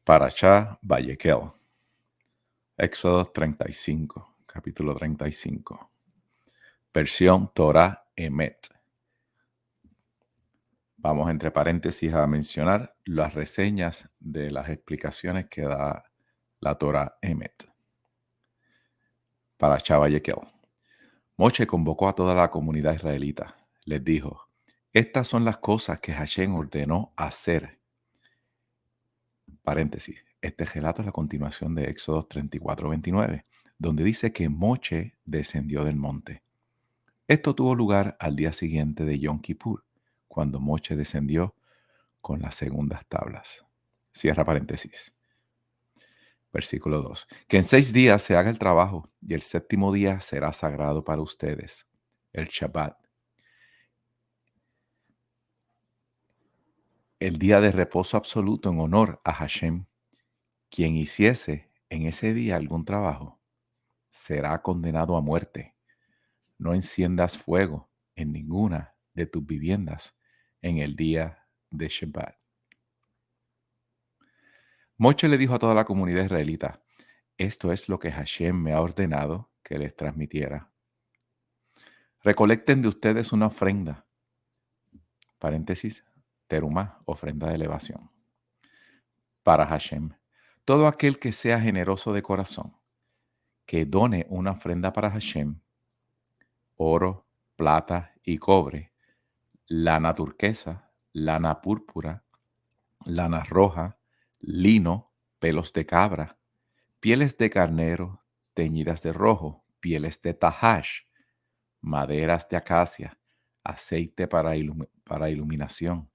Parashá Vayekel, Éxodo 35, capítulo 35. Versión Torah Emet. Vamos entre paréntesis a mencionar las reseñas de las explicaciones que da la Torah Emet. Parashá Vayekel. Moche convocó a toda la comunidad israelita. Les dijo, estas son las cosas que Hashem ordenó hacer. Paréntesis. Este relato es la continuación de Éxodo 34, 29, donde dice que Moche descendió del monte. Esto tuvo lugar al día siguiente de Yom Kippur, cuando Moche descendió con las segundas tablas. Cierra paréntesis. Versículo 2. Que en 6 días se haga el trabajo y el séptimo día será sagrado para ustedes, el Shabbat, el día de reposo absoluto en honor a Hashem. Quien hiciese en ese día algún trabajo será condenado a muerte. No enciendas fuego en ninguna de tus viviendas en el día de Shabbat. Moche le dijo a toda la comunidad israelita, esto es lo que Hashem me ha ordenado que les transmitiera. Recolecten de ustedes una ofrenda, paréntesis, terumá, ofrenda de elevación, para Hashem. Todo aquel que sea generoso de corazón, que done una ofrenda para Hashem, oro, plata y cobre, lana turquesa, lana púrpura, lana roja, lino, pelos de cabra, pieles de carnero teñidas de rojo, pieles de tahash, maderas de acacia, aceite para iluminación,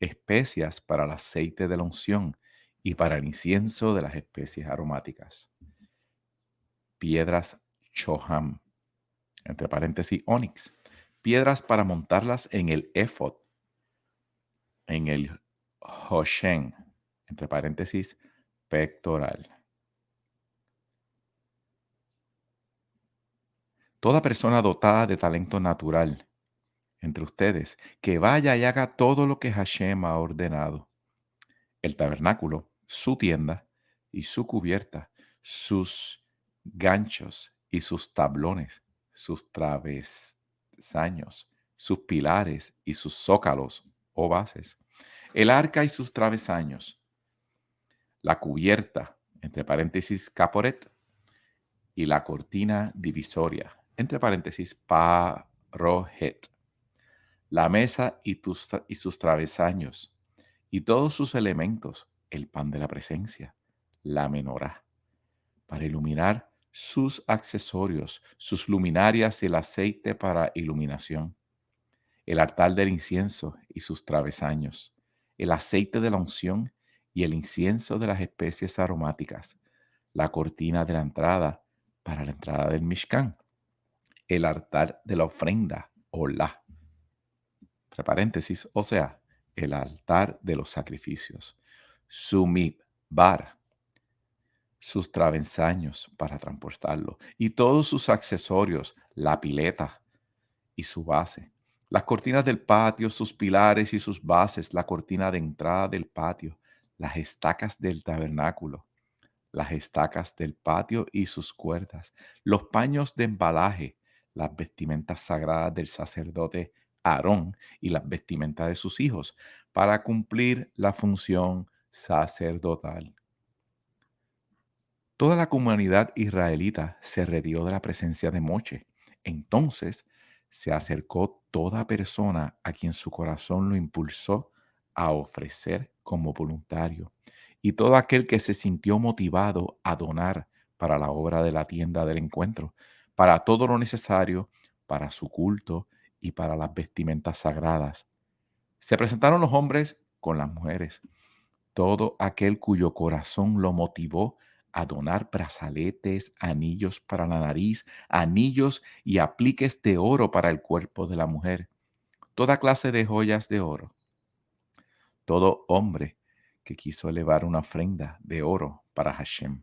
especias para el aceite de la unción y para el incienso de las especies aromáticas, piedras choham, entre paréntesis onix, piedras para montarlas en el éfod, en el hoshen, entre paréntesis pectoral. Toda persona dotada de talento natural entre ustedes, que vaya y haga todo lo que Hashem ha ordenado. El tabernáculo, su tienda y su cubierta, sus ganchos y sus tablones, sus travesaños, sus pilares y sus zócalos o bases, el arca y sus travesaños, la cubierta, entre paréntesis caporet, y la cortina divisoria, entre paréntesis parojet, la mesa y sus travesaños, y todos sus elementos, el pan de la presencia, la menorá, para iluminar sus accesorios, sus luminarias y el aceite para iluminación, el altar del incienso y sus travesaños, el aceite de la unción y el incienso de las especies aromáticas, la cortina de la entrada para la entrada del Mishkan, el altar de la ofrenda, Olá, entre paréntesis, o sea, el altar de los sacrificios, su mitbar, sus travesaños para transportarlo y todos sus accesorios, la pileta y su base, las cortinas del patio, sus pilares y sus bases, la cortina de entrada del patio, las estacas del tabernáculo, las estacas del patio y sus cuerdas, los paños de embalaje, las vestimentas sagradas del sacerdote Aarón y las vestimentas de sus hijos, para cumplir la función sacerdotal. Toda la comunidad israelita se retiró de la presencia de Moche. Entonces se acercó toda persona a quien su corazón lo impulsó a ofrecer como voluntario, y todo aquel que se sintió motivado a donar para la obra de la tienda del encuentro, para todo lo necesario, para su culto y para las vestimentas sagradas. Se presentaron los hombres con las mujeres, todo aquel cuyo corazón lo motivó a donar brazaletes, anillos para la nariz, anillos y apliques de oro para el cuerpo de la mujer, toda clase de joyas de oro. Todo hombre que quiso elevar una ofrenda de oro para Hashem.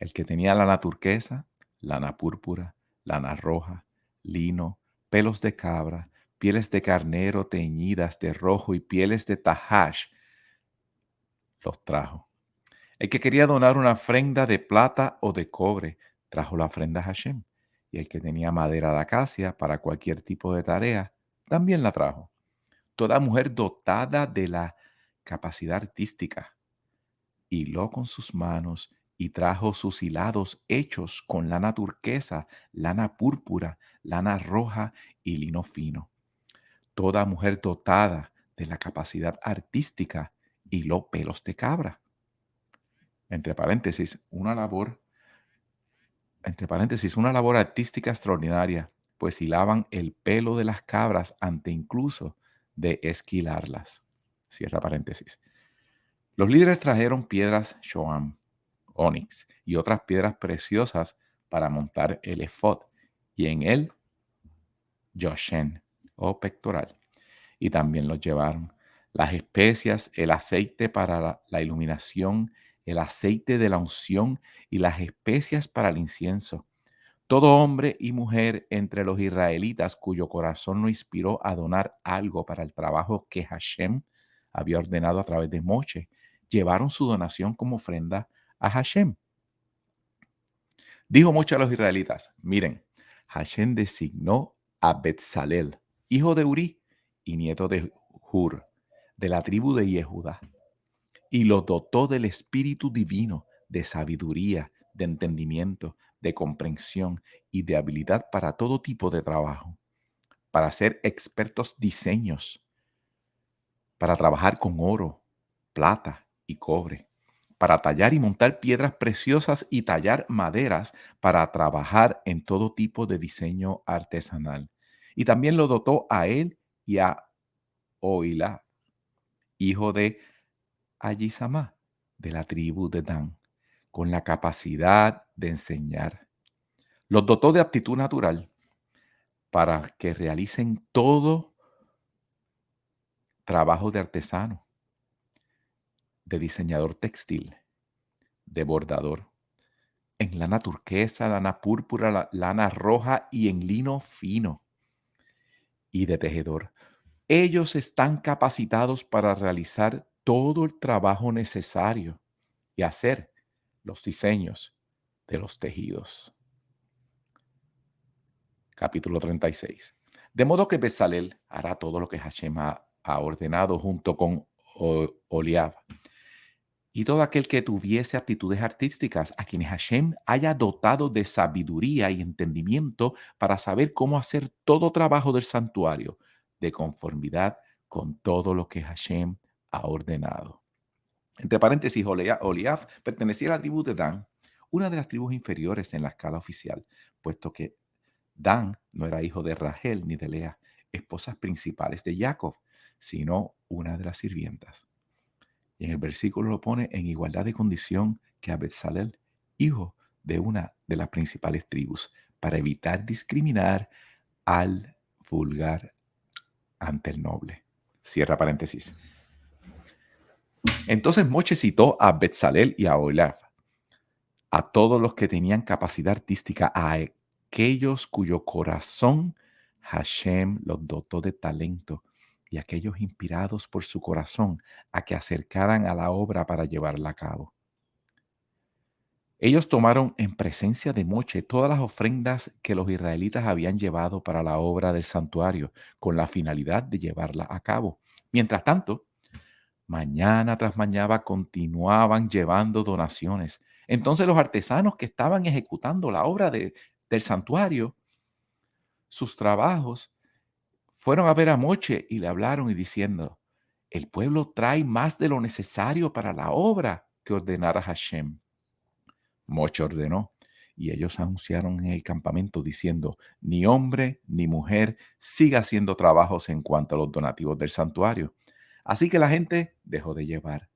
El que tenía lana turquesa, lana púrpura, lana roja, lino, pelos de cabra, pieles de carnero teñidas de rojo y pieles de tahash, los trajo. El que quería donar una ofrenda de plata o de cobre trajo la ofrenda a Hashem. Y el que tenía madera de acacia para cualquier tipo de tarea también la trajo. Toda mujer dotada de la capacidad artística hiló con sus manos y trajo sus hilados hechos con lana turquesa, lana púrpura, lana roja y lino fino. Toda mujer dotada de la capacidad artística hiló pelos de cabra. Entre paréntesis, una labor artística extraordinaria, pues hilaban el pelo de las cabras antes incluso de esquilarlas. Cierra paréntesis. Los líderes trajeron piedras shoam, onix y otras piedras preciosas para montar el efod y en él yoshen o pectoral. Y también los llevaron las especias, el aceite para la iluminación, el aceite de la unción y las especias para el incienso. Todo hombre y mujer entre los israelitas cuyo corazón lo inspiró a donar algo para el trabajo que Hashem había ordenado a través de Moche, llevaron su donación como ofrenda a Hashem. Dijo Moche a los israelitas, miren, Hashem designó a Betzalel, hijo de Uri y nieto de Hur, de la tribu de Yehuda, y lo dotó del espíritu divino, de sabiduría, de entendimiento, de comprensión y de habilidad para todo tipo de trabajo, para hacer expertos diseños, para trabajar con oro, plata y cobre, para tallar y montar piedras preciosas y tallar maderas para trabajar en todo tipo de diseño artesanal. Y también lo dotó a él y a Oilá, hijo de Ayisamá, de la tribu de Dan, con la capacidad de enseñar. Los dotó de aptitud natural para que realicen todo trabajo de artesano, de diseñador textil, de bordador, en lana turquesa, lana púrpura, lana roja y en lino fino, y de tejedor. Ellos están capacitados para realizar todo el trabajo necesario y hacer los diseños de los tejidos. Capítulo 36. De modo que Bezalel hará todo lo que Hashem ha ordenado junto con Oliab y todo aquel que tuviese aptitudes artísticas, a quienes Hashem haya dotado de sabiduría y entendimiento para saber cómo hacer todo trabajo del santuario, de conformidad con todo lo que Hashem ha ordenado. Entre paréntesis, Oliab pertenecía a la tribu de Dan, una de las tribus inferiores en la escala oficial, puesto que Dan no era hijo de Rachel ni de Lea, esposas principales de Jacob, sino una de las sirvientas. Y en el versículo lo pone en igualdad de condición que a Bezalel, hijo de una de las principales tribus, para evitar discriminar al vulgar ante el noble. Cierra paréntesis. Entonces Moche citó a Bezalel y a Olav, a todos los que tenían capacidad artística, a aquellos cuyo corazón Hashem los dotó de talento y aquellos inspirados por su corazón a que acercaran a la obra para llevarla a cabo. Ellos tomaron en presencia de Moche todas las ofrendas que los israelitas habían llevado para la obra del santuario, con la finalidad de llevarla a cabo. Mientras tanto, mañana tras mañana continuaban llevando donaciones. Entonces los artesanos que estaban ejecutando la obra del santuario, sus trabajos, fueron a ver a Moche y le hablaron y diciendo, el pueblo trae más de lo necesario para la obra que ordenara Hashem. Moche ordenó y ellos anunciaron en el campamento diciendo, ni hombre ni mujer siga haciendo trabajos en cuanto a los donativos del santuario. Así que la gente dejó de llevar.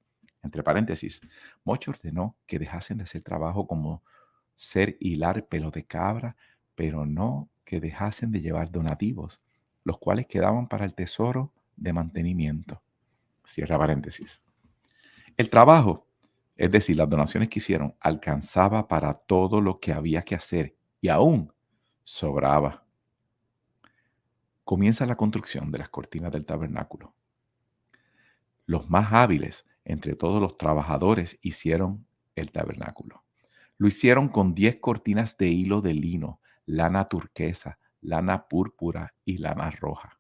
Entre paréntesis, Moche ordenó que dejasen de hacer trabajo como ser hilar pelo de cabra, pero no que dejasen de llevar donativos, los cuales quedaban para el tesoro de mantenimiento. Cierra paréntesis. El trabajo, es decir, las donaciones que hicieron, alcanzaba para todo lo que había que hacer y aún sobraba. Comienza la construcción de las cortinas del tabernáculo. Los más hábiles entre todos los trabajadores hicieron el tabernáculo. Lo hicieron con 10 cortinas de hilo de lino, lana turquesa, lana púrpura y lana roja.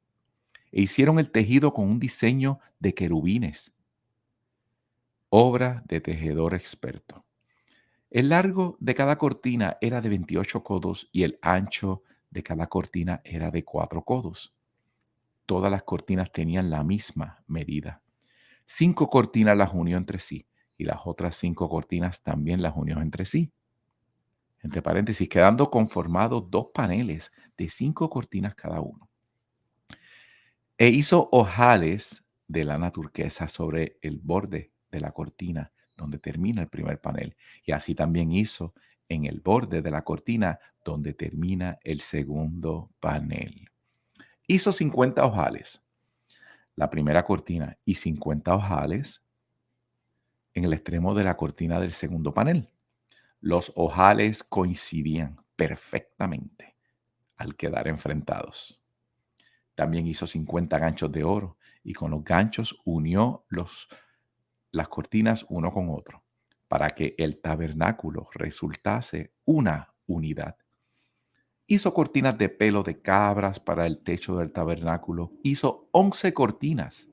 E hicieron el tejido con un diseño de querubines, obra de tejedor experto. El largo de cada cortina era de 28 codos y el ancho de cada cortina era de 4 codos. Todas las cortinas tenían la misma medida. 5 cortinas las unió entre sí y las otras 5 cortinas también las unió entre sí. Entre paréntesis, quedando conformados 2 paneles de 5 cortinas cada uno. E hizo ojales de lana turquesa sobre el borde de la cortina donde termina el primer panel. Y así también hizo en el borde de la cortina donde termina el segundo panel. Hizo 50 ojales, la primera cortina, y 50 ojales en el extremo de la cortina del segundo panel. Los ojales coincidían perfectamente al quedar enfrentados. También hizo 50 ganchos de oro y con los ganchos unió las cortinas uno con otro para que el tabernáculo resultase una unidad. Hizo cortinas de pelo de cabras para el techo del tabernáculo. Hizo 11 cortinas.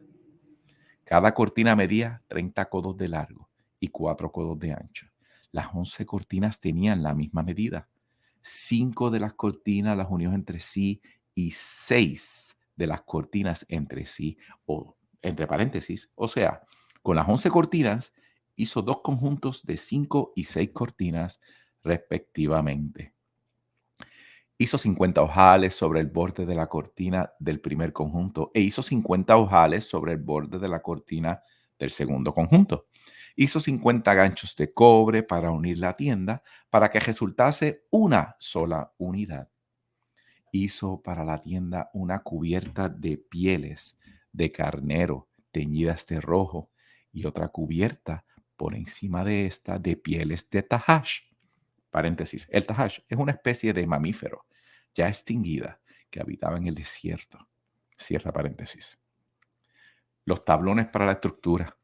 Cada cortina medía 30 codos de largo y 4 codos de ancho. Las 11 cortinas tenían la misma medida. 5 de las cortinas las unió entre sí y 6 de las cortinas entre sí, o entre paréntesis. O sea, con las 11 cortinas hizo 2 conjuntos de 5 y 6 cortinas respectivamente. Hizo 50 ojales sobre el borde de la cortina del primer conjunto e hizo 50 ojales sobre el borde de la cortina del segundo conjunto. Hizo 50 ganchos de cobre para unir la tienda para que resultase una sola unidad. Hizo para la tienda una cubierta de pieles de carnero teñidas de rojo y otra cubierta por encima de esta de pieles de tahash. Paréntesis. El tahash es una especie de mamífero ya extinguida que habitaba en el desierto. Cierra paréntesis. Los tablones para la estructura.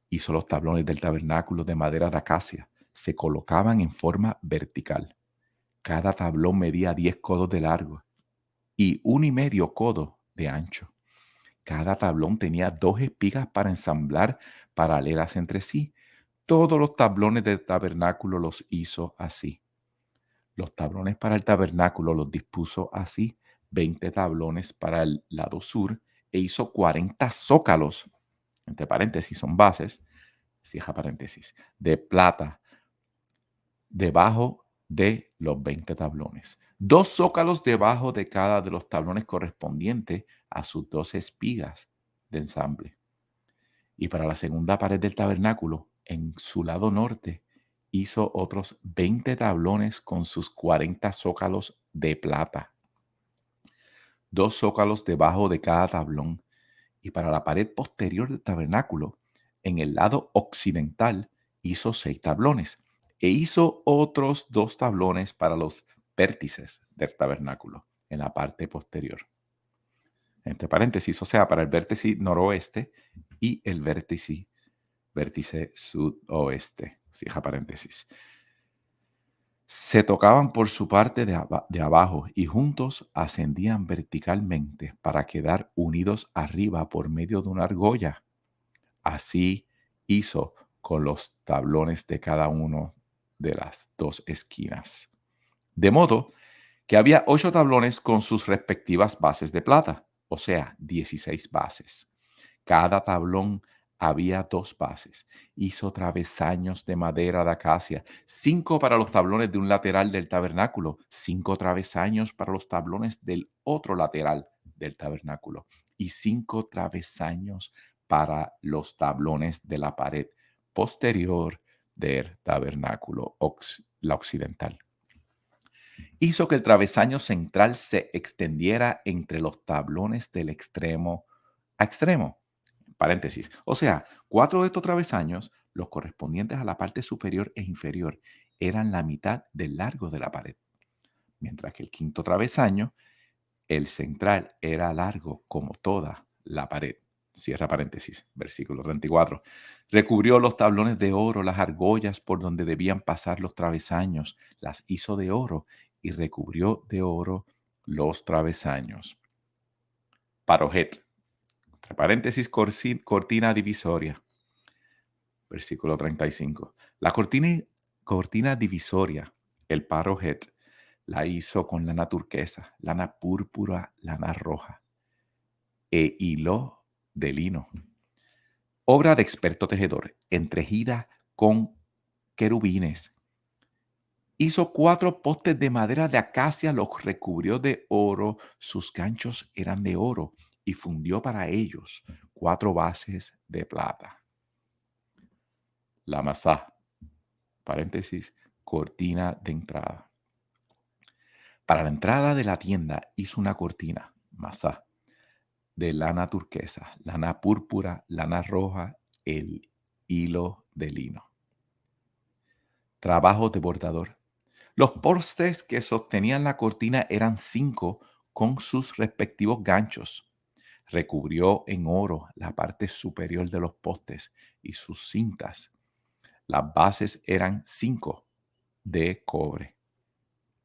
Hizo los tablones del tabernáculo de madera de acacia. Se colocaban en forma vertical. Cada tablón medía 10 codos de largo y 1,5 codo de ancho. Cada tablón tenía 2 espigas para ensamblar paralelas entre sí. Todos los tablones del tabernáculo los hizo así. Los tablones para el tabernáculo los dispuso así: 20 tablones para el lado sur e hizo 40 zócalos, entre paréntesis son bases, cierra paréntesis, de plata debajo de los 20 tablones. 2 zócalos debajo de cada de los tablones correspondiente a sus 2 espigas de ensamble. Y para la segunda pared del tabernáculo, en su lado norte, hizo otros 20 tablones con sus 40 zócalos de plata. 2 zócalos debajo de cada tablón. Y para la pared posterior del tabernáculo, en el lado occidental, hizo 6 tablones. E hizo otros 2 tablones para los vértices del tabernáculo, en la parte posterior. Entre paréntesis, o sea, para el vértice noroeste y el vértice sudoeste, cierra paréntesis. Se tocaban por su parte de abajo y juntos ascendían verticalmente para quedar unidos arriba por medio de una argolla. Así hizo con los tablones de cada uno de las 2 esquinas. De modo que había 8 tablones con sus respectivas bases de plata, o sea, 16 bases. Cada tablón había 2 bases. Hizo travesaños de madera de acacia, 5 para los tablones de un lateral del tabernáculo, 5 travesaños para los tablones del otro lateral del tabernáculo y 5 travesaños para los tablones de la pared posterior del tabernáculo, la occidental. Hizo que el travesaño central se extendiera entre los tablones del extremo a extremo. Paréntesis. O sea, 4 de estos travesaños, los correspondientes a la parte superior e inferior, eran la mitad del largo de la pared. Mientras que el quinto travesaño, el central, era largo como toda la pared. Cierra paréntesis, versículo 34. Recubrió los tablones de oro, las argollas por donde debían pasar los travesaños, las hizo de oro y recubrió de oro los travesaños. Parojet, entre paréntesis, cortina divisoria, versículo 35. La cortina divisoria, el parojet, la hizo con lana turquesa, lana púrpura, lana roja e hilo de lino. Obra de experto tejedor, entejida con querubines. Hizo 4 postes de madera de acacia, los recubrió de oro, sus ganchos eran de oro, y fundió para ellos 4 bases de plata. La masá, paréntesis, cortina de entrada. Para la entrada de la tienda hizo una cortina, masá, de lana turquesa, lana púrpura, lana roja, el hilo de lino. Trabajo de bordador. Los postes que sostenían la cortina eran 5 con sus respectivos ganchos. Recubrió en oro la parte superior de los postes y sus cintas. Las bases eran 5 de cobre.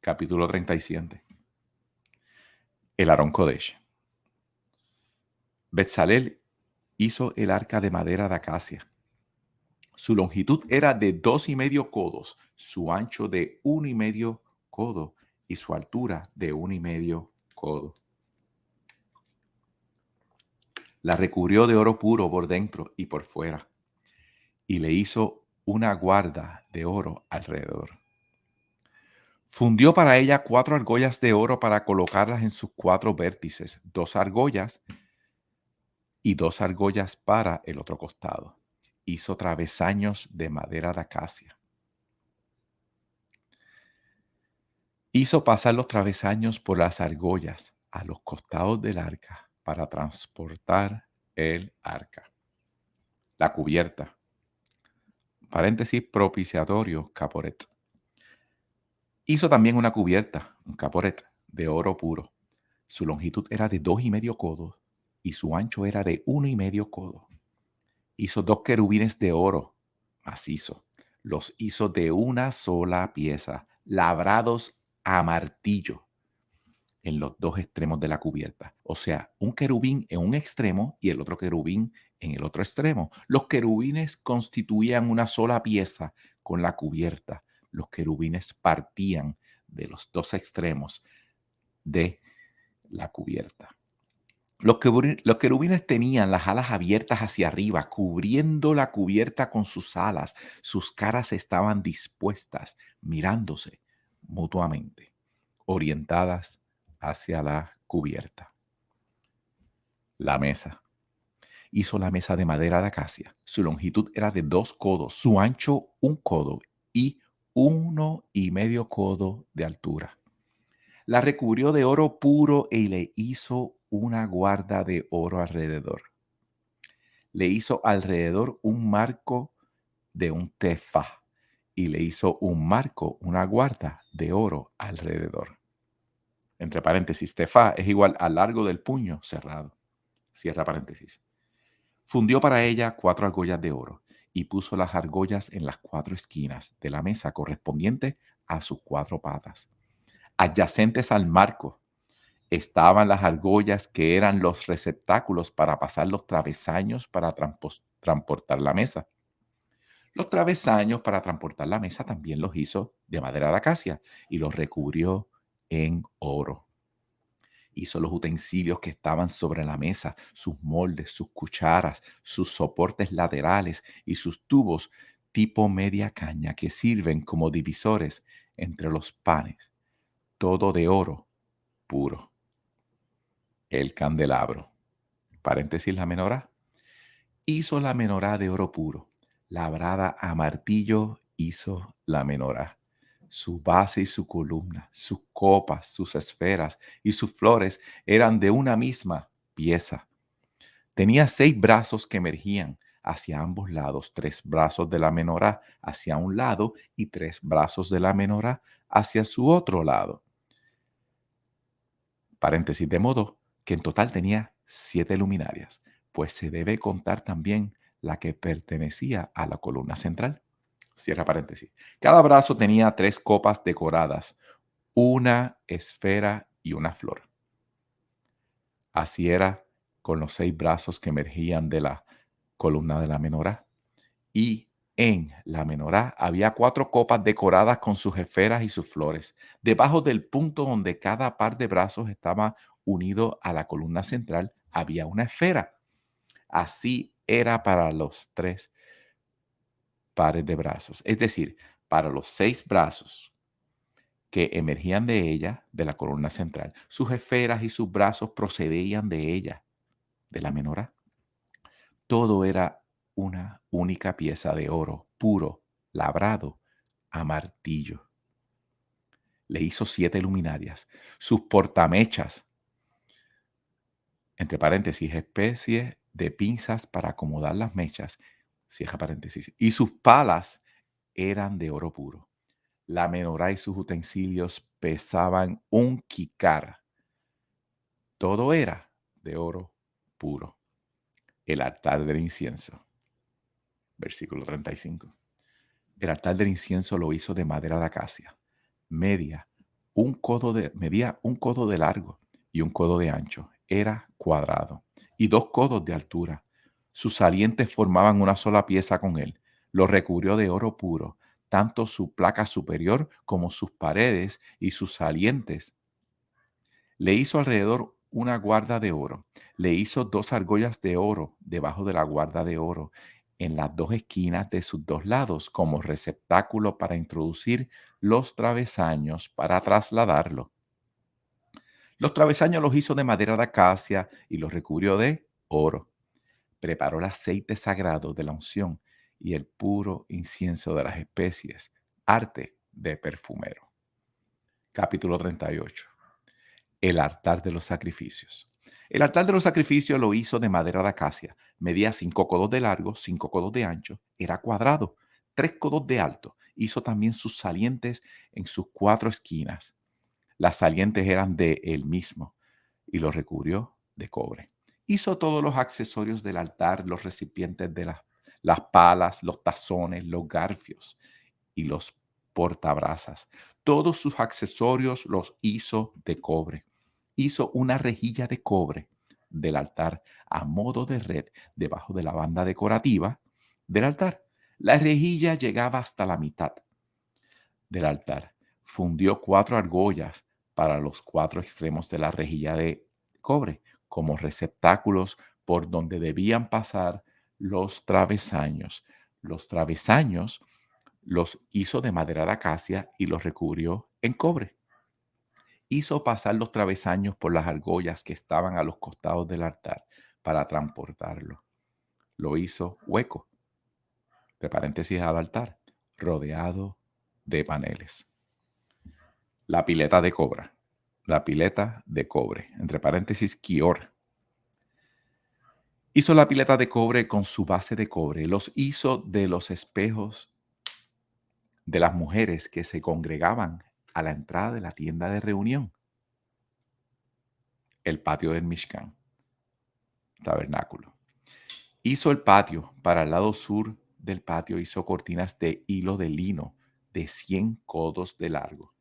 Capítulo 37. El Aarón Kodesh. Betzalel hizo el arca de madera de acacia. Su longitud era de 2,5 codos, su ancho de 1,5 codo y su altura de 1,5 codo. La recubrió de oro puro por dentro y por fuera, y le hizo una guarda de oro alrededor. Fundió para ella 4 argollas de oro para colocarlas en sus 4 vértices, 2 argollas y 2 argollas para el otro costado. Hizo travesaños de madera de acacia. Hizo pasar los travesaños por las argollas a los costados del arca para transportar el arca. La cubierta. Paréntesis, propiciatorio, caporet. Hizo también una cubierta, un caporet, de oro puro. Su longitud era de 2,5 codos y su ancho era de 1,5 codo. Hizo 2 querubines de oro macizo. Los hizo de una sola pieza, labrados a martillo en los 2 extremos de la cubierta. O sea, un querubín en un extremo y el otro querubín en el otro extremo. Los querubines constituían una sola pieza con la cubierta. Los querubines partían de los 2 extremos de la cubierta. Los querubines tenían las alas abiertas hacia arriba, cubriendo la cubierta con sus alas. Sus caras estaban dispuestas, mirándose mutuamente, orientadas hacia la cubierta. La mesa. Hizo la mesa de madera de acacia. Su longitud era de 2 codos, su ancho 1 codo y 1,5 codo de altura. La recubrió de oro puro y le hizo una guarda de oro alrededor. Le hizo alrededor un marco de un tefá y le hizo un marco, una guarda de oro alrededor. Entre paréntesis, tefá es igual al largo del puño cerrado. Cierra paréntesis. Fundió para ella 4 argollas de oro y puso las argollas en las 4 esquinas de la mesa correspondiente a sus 4 patas. Adyacentes al marco estaban las argollas que eran los receptáculos para pasar los travesaños para transportar la mesa. Los travesaños para transportar la mesa también los hizo de madera de acacia y los recubrió en oro. Hizo los utensilios que estaban sobre la mesa, sus moldes, sus cucharas, sus soportes laterales y sus tubos tipo media caña que sirven como divisores entre los panes, todo de oro puro. El candelabro, paréntesis, la menorá. Hizo la menorá de oro puro, labrada a martillo hizo la menorá. Su base y su columna, sus copas, sus esferas y sus flores eran de una misma pieza. Tenía 6 brazos que emergían hacia ambos lados, 3 brazos de la menorá hacia un lado y 3 brazos de la menorá hacia su otro lado. Paréntesis, de modo que en total tenía 7 luminarias. pues se debe contar también la que pertenecía a la columna central. Cierra paréntesis. Cada brazo tenía 3 copas decoradas, una esfera y una flor. Así era con los 6 brazos que emergían de la columna de la menorá. Y en la menorá había 4 copas decoradas con sus esferas y sus flores. Debajo del punto donde cada par de brazos estaba unido a la columna central había una esfera. Así era para los 3 pares de brazos. Es decir, para los 6 brazos que emergían de ella, de la columna central. Sus esferas y sus brazos procedían de ella, de la menorá. Todo era una única pieza de oro puro, labrado a martillo. Le hizo 7 luminarias. Sus portamechas, entre paréntesis, especies de pinzas para acomodar las mechas, cierra paréntesis, y sus palas eran de oro puro. La menorá y sus utensilios pesaban un kikar. Todo era de oro puro. El altar del incienso. Versículo 35. El altar del incienso lo hizo de madera de acacia. Medía medía un codo de largo y un codo de ancho. Era cuadrado y 2 codos de altura. Sus salientes formaban una sola pieza con él. Lo recubrió de oro puro, tanto su placa superior como sus paredes y sus salientes. Le hizo alrededor una guarda de oro. Le hizo 2 argollas de oro debajo de la guarda de oro, en las 2 esquinas de sus 2 lados, como receptáculo para introducir los travesaños para trasladarlo. Los travesaños los hizo de madera de acacia y los recubrió de oro. Preparó el aceite sagrado de la unción y el puro incienso de las especies, arte de perfumero. Capítulo 38. El altar de los sacrificios. El altar de los sacrificios lo hizo de madera de acacia. Medía 5 codos de largo, 5 codos de ancho. Era cuadrado, 3 codos de alto. Hizo también sus salientes en sus 4 esquinas. Las salientes eran de él mismo y lo recubrió de cobre. Hizo todos los accesorios del altar, los recipientes de las palas, los tazones, los garfios y los portabrasas. Todos sus accesorios los hizo de cobre. Hizo una rejilla de cobre del altar a modo de red debajo de la banda decorativa del altar. La rejilla llegaba hasta la mitad del altar. Fundió 4 argollas para los 4 extremos de la rejilla de cobre como receptáculos por donde debían pasar los travesaños. Los travesaños los hizo de madera de acacia y los recubrió en cobre. Hizo pasar los travesaños por las argollas que estaban a los costados del altar para transportarlo. Lo hizo hueco, de paréntesis al altar, rodeado de paneles. La pileta de cobre. La pileta de cobre, entre paréntesis, Kior. Hizo la pileta de cobre con su base de cobre. Los hizo de los espejos de las mujeres que se congregaban a la entrada de la tienda de reunión, el patio del Mishkan, tabernáculo. Hizo el patio. Para el lado sur del patio hizo cortinas de hilo de lino de 100 codos de largo,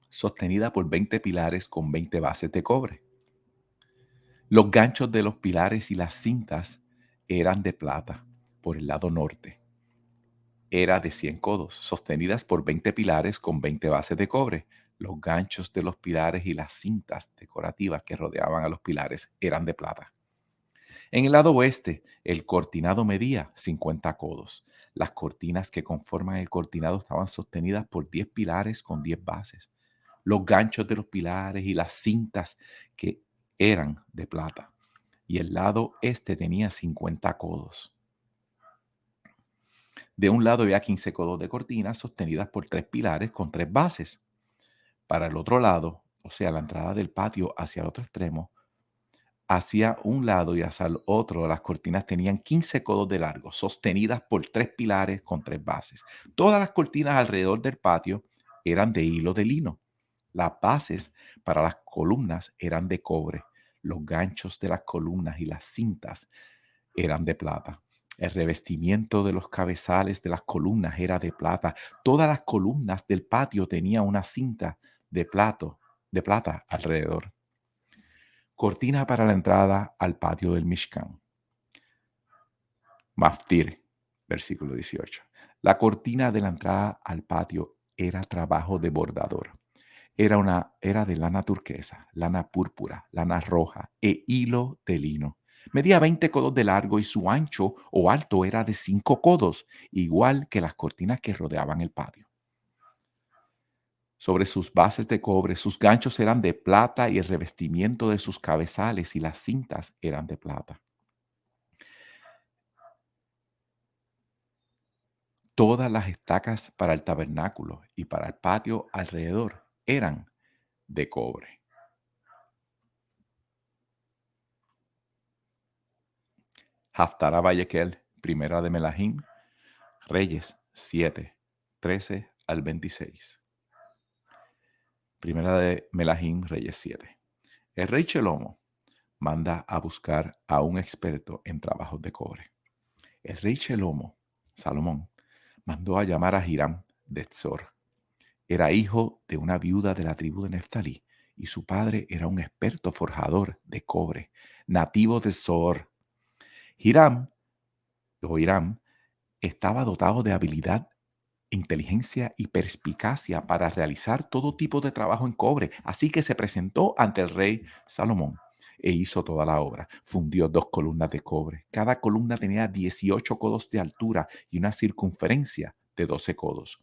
sostenida por 20 pilares con 20 bases de cobre. Los ganchos de los pilares y las cintas eran de plata por el lado norte. Era de 100 codos, sostenidas por 20 pilares con 20 bases de cobre. Los ganchos de los pilares y las cintas decorativas que rodeaban a los pilares eran de plata. En el lado oeste, el cortinado medía 50 codos. Las cortinas que conforman el cortinado estaban sostenidas por 10 pilares con 10 bases. Los ganchos de los pilares y las cintas que eran de plata. Y el lado este tenía 50 codos. De un lado había 15 codos de cortinas sostenidas por 3 pilares con 3 bases. Para el otro lado, o sea, la entrada del patio hacia el otro extremo, hacia un lado y hacia el otro, las cortinas tenían 15 codos de largo, sostenidas por 3 pilares con 3 bases. Todas las cortinas alrededor del patio eran de hilo de lino. Las bases para las columnas eran de cobre. Los ganchos de las columnas y las cintas eran de plata. El revestimiento de los cabezales de las columnas era de plata. Todas las columnas del patio tenían una cinta de plata alrededor. Cortina para la entrada al patio del Mishkan. Maftir, versículo 18. La cortina de la entrada al patio era trabajo de bordador. Era de lana turquesa, lana púrpura, lana roja e hilo de lino. Medía 20 codos de largo y su ancho o alto era de 5 codos, igual que las cortinas que rodeaban el patio. Sobre sus bases de cobre, sus ganchos eran de plata y el revestimiento de sus cabezales y las cintas eran de plata. Todas las estacas para el tabernáculo y para el patio alrededor eran de cobre. Haftará Vallequel, primera de Melahim, Reyes 7, 13 al 26. Primera de Melahim, Reyes 7. El rey Chelomo manda a buscar a un experto en trabajos de cobre. El rey Chelomo, Salomón, mandó a llamar a Hiram de Tzor. Era hijo de una viuda de la tribu de Neftalí y su padre era un experto forjador de cobre, nativo de Zor. Hiram, o Hiram, estaba dotado de habilidad, inteligencia y perspicacia para realizar todo tipo de trabajo en cobre, así que se presentó ante el rey Salomón e hizo toda la obra. Fundió 2 columnas de cobre. Cada columna tenía 18 codos de altura y una circunferencia de 12 codos.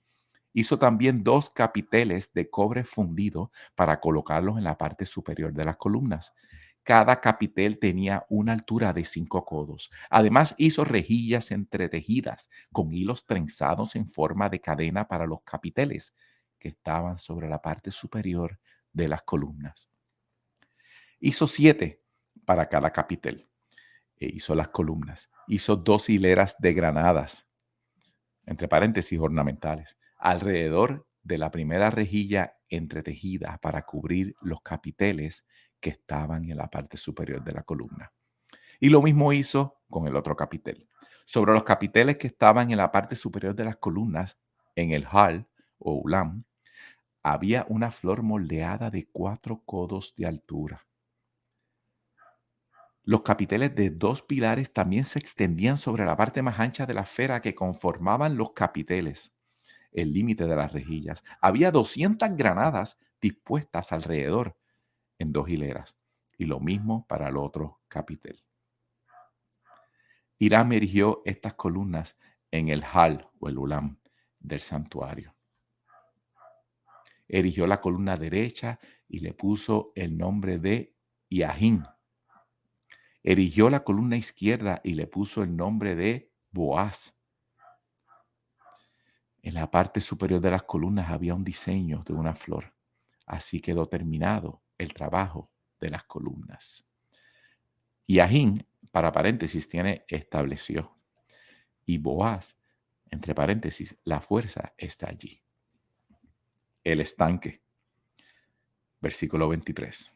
Hizo también 2 capiteles de cobre fundido para colocarlos en la parte superior de las columnas. Cada capitel tenía una altura de 5 codos. Además hizo rejillas entretejidas con hilos trenzados en forma de cadena para los capiteles que estaban sobre la parte superior de las columnas. Hizo 7 para cada capitel e hizo las columnas. Hizo 2 hileras de granadas, entre paréntesis ornamentales, alrededor de la primera rejilla entretejida para cubrir los capiteles que estaban en la parte superior de la columna. Y lo mismo hizo con el otro capitel. Sobre los capiteles que estaban en la parte superior de las columnas, en el hall o ulam, había una flor moldeada de 4 codos de altura. Los capiteles de 2 pilares también se extendían sobre la parte más ancha de la esfera que conformaban los capiteles, el límite de las rejillas. Había 200 granadas dispuestas alrededor en 2 hileras, y lo mismo para el otro capitel. Hiram erigió estas columnas en el hall o el ulam del santuario. Erigió la columna derecha y le puso el nombre de Yahin. Erigió la columna izquierda y le puso el nombre de Boaz. En la parte superior de las columnas había un diseño de una flor. Así quedó terminado el trabajo de las columnas. Yahin, para paréntesis, tiene estableció. Y Boaz, entre paréntesis, la fuerza está allí. El estanque, versículo 23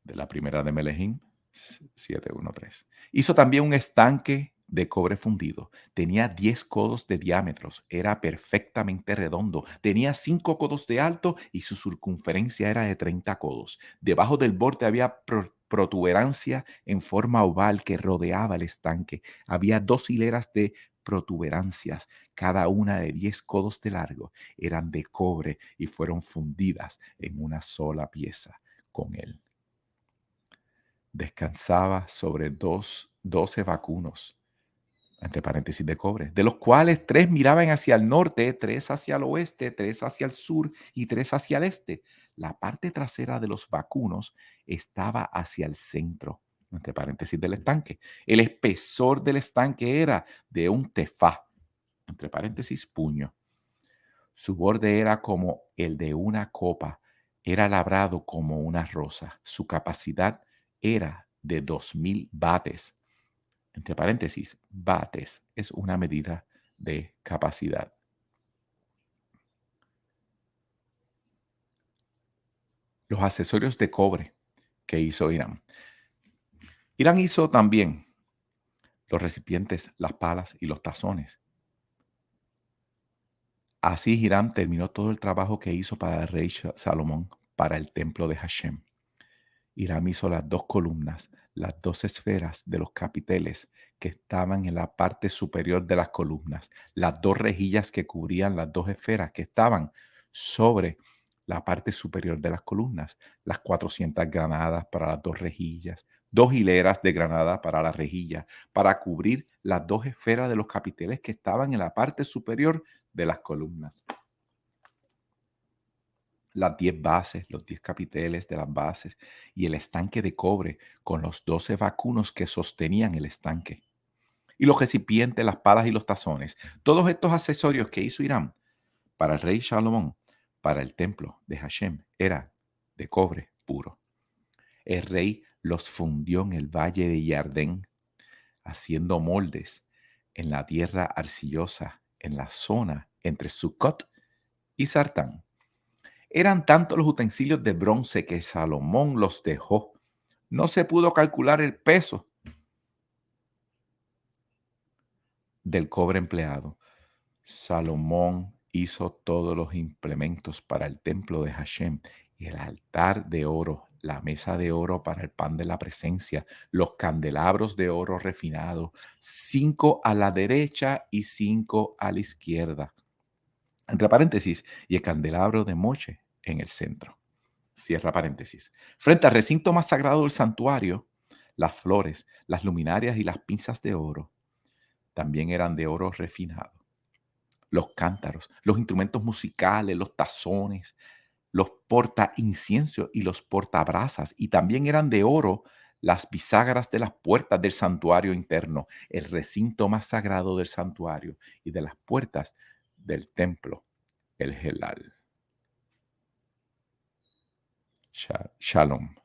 de la primera de Melahim 7:1-3. Hizo también un estanque de cobre fundido. Tenía 10 codos de diámetros. Era perfectamente redondo. Tenía 5 codos de alto y su circunferencia era de 30 codos. Debajo del borde había protuberancia en forma oval que rodeaba el estanque. Había 2 hileras de protuberancias, cada una de 10 codos de largo. Eran de cobre y fueron fundidas en una sola pieza con él. Descansaba sobre 12 vacunos, entre paréntesis de cobre, de los cuales 3 miraban hacia el norte, 3 hacia el oeste, 3 hacia el sur y 3 hacia el este. La parte trasera de los vacunos estaba hacia el centro, entre paréntesis del estanque. El espesor del estanque era de un tefá, entre paréntesis puño. Su borde era como el de una copa, era labrado como una rosa. Su capacidad era de 2000 bates. Entre paréntesis, bates es una medida de capacidad. Los accesorios de cobre que hizo Irán. Irán hizo también los recipientes, las palas y los tazones. Así Hiram terminó todo el trabajo que hizo para el rey Salomón para el templo de Hashem. Hiram hizo las dos columnas, las dos esferas de los capiteles que estaban en la parte superior de las columnas, las dos rejillas que cubrían las dos esferas que estaban sobre la parte superior de las columnas, las 400 granadas para las dos rejillas, dos hileras de granadas para la rejilla, para cubrir las dos esferas de los capiteles que estaban en la parte superior de las columnas. Las 10 bases, los 10 capiteles de las bases y el estanque de cobre con los 12 vacunos que sostenían el estanque. Y los recipientes, las palas y los tazones. Todos estos accesorios que hizo Hiram para el rey Salomón, para el templo de Hashem, eran de cobre puro. El rey los fundió en el valle de Jardén, haciendo moldes en la tierra arcillosa, en la zona entre Sucot y Sartán. Eran tantos los utensilios de bronce que Salomón los dejó. No se pudo calcular el peso del cobre empleado. Salomón hizo todos los implementos para el templo de Hashem y el altar de oro, la mesa de oro para el pan de la presencia, los candelabros de oro refinado, 5 a la derecha y 5 a la izquierda. Entre paréntesis, y el candelabro de Moche en el centro. Cierra paréntesis. Frente al recinto más sagrado del santuario, las flores, las luminarias y las pinzas de oro también eran de oro refinado. Los cántaros, los instrumentos musicales, los tazones, los porta incienso y los portabrasas, y también eran de oro las bisagras de las puertas del santuario interno, el recinto más sagrado del santuario y de las puertas del templo, el Helal. Shalom.